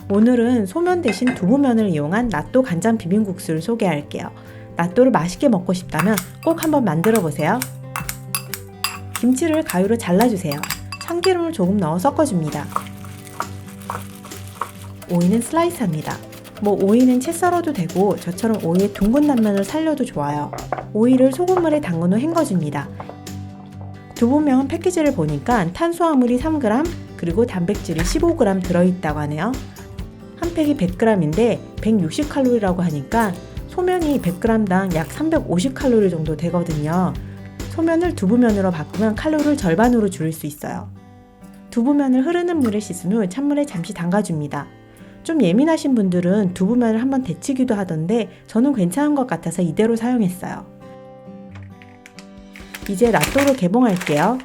오늘은 소면 대신 두부면을 이용한 나또 간장 비빔국수를 소개할게요. 나또를 맛있게 먹고 싶다면 꼭 한번 만들어 보세요. 김치를 가위로 잘라주세요. 참기름을 조금 넣어 섞어줍니다. 오이는 슬라이스합니다. 오이는 채 썰어도 되고 저처럼 오이의 둥근 단면을 살려도 좋아요. 오이를 소금물에 담근 후 헹궈줍니다. 두부면 패키지를 보니까 탄수화물이 3g 그리고 단백질이 15g 들어있다고 하네요. 한 팩이 100g인데 160칼로리라고 하니까 소면이 100g당 약 350칼로리 정도 되거든요. 소면을 두부면으로 바꾸면 칼로리를 절반으로 줄일 수 있어요. 두부면을 흐르는 물에 씻은 후 찬물에 잠시 담가줍니다. 좀 예민하신 분들은 두부면을 한번 데치기도 하던데 저는 괜찮은 것 같아서 이대로 사용했어요. 이제 나또를 개봉할게요.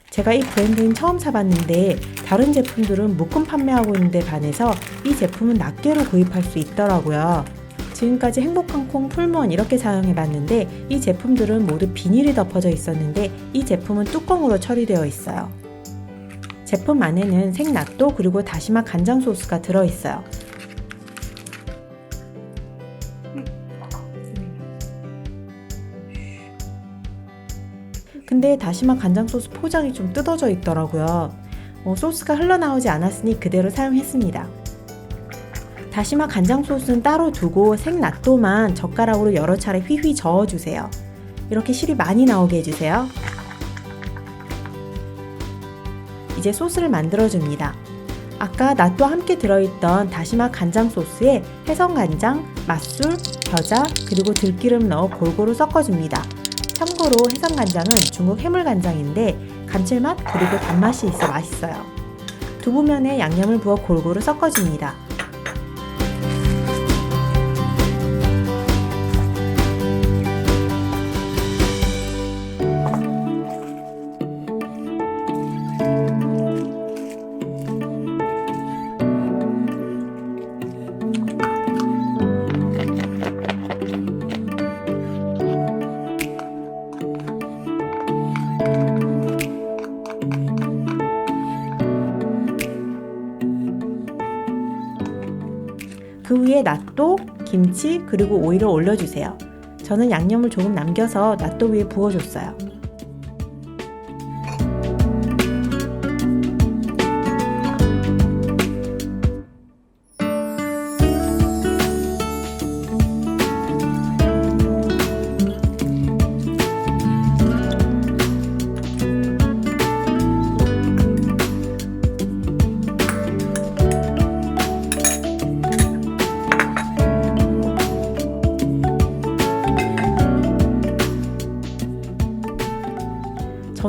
제가 이 브랜드는 처음 사봤는데 다른 제품들은 묶음 판매하고 있는데 반해서 이 제품은 낱개로 구입할 수 있더라고요. 지금까지 행복한 콩, 풀무원 이렇게 사용해봤는데 이 제품들은 모두 비닐이 덮어져 있었는데 이 제품은 뚜껑으로 처리되어 있어요. 제품 안에는 생낫또 그리고 다시마 간장 소스가 들어있어요. 근데 다시마 간장 소스 포장이 좀 뜯어져 있더라고요. 소스가 흘러나오지 않았으니 그대로 사용했습니다. 다시마 간장 소스는 따로 두고 생낫또만 젓가락으로 여러 차례 휘휘 저어주세요. 이렇게 실이 많이 나오게 해주세요. 이제 소스를 만들어줍니다. 아까 낫또와 함께 들어있던 다시마 간장 소스에 해성간장, 맛술, 겨자, 그리고 들기름 넣어 골고루 섞어줍니다. 참고로 해성간장은 중국 해물간장인데 감칠맛 그리고 단맛이 있어 맛있어요. 두부면에 양념을 부어 골고루 섞어줍니다. 그 위에 낫또, 김치, 그리고 오이를 올려주세요. 저는 양념을 조금 남겨서 낫또 위에 부어줬어요.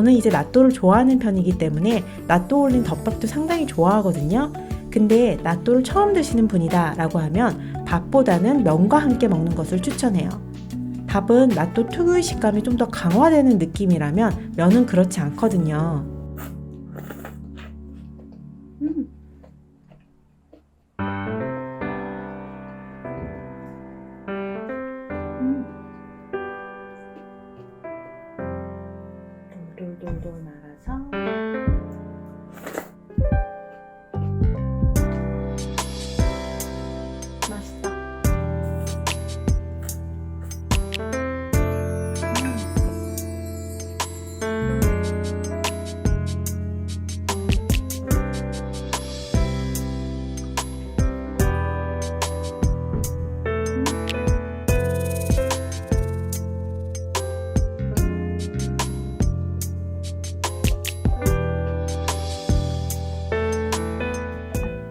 저는 이제 낫또를 좋아하는 편이기 때문에 낫또 올린 덮밥도 상당히 좋아하거든요. 근데 낫또를 처음 드시는 분이다 라고 하면 밥보다는 면과 함께 먹는 것을 추천해요. 밥은 낫또 특유의 식감이 좀 더 강화되는 느낌이라면 면은 그렇지 않거든요. 돌돌돌 말아서 맛있다.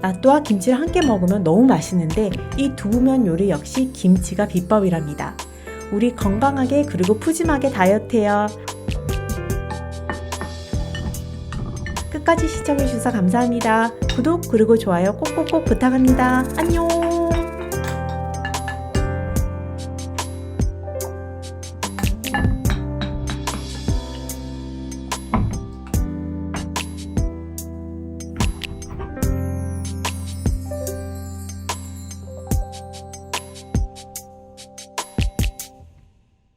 낫또와 김치를 함께 먹으면 너무 맛있는데 이 두부면 요리 역시 김치가 비법이랍니다. 우리 건강하게 그리고 푸짐하게 다이어트해요. 끝까지 시청해주셔서 감사합니다. 구독 그리고 좋아요 꼭꼭꼭 부탁합니다. 안녕.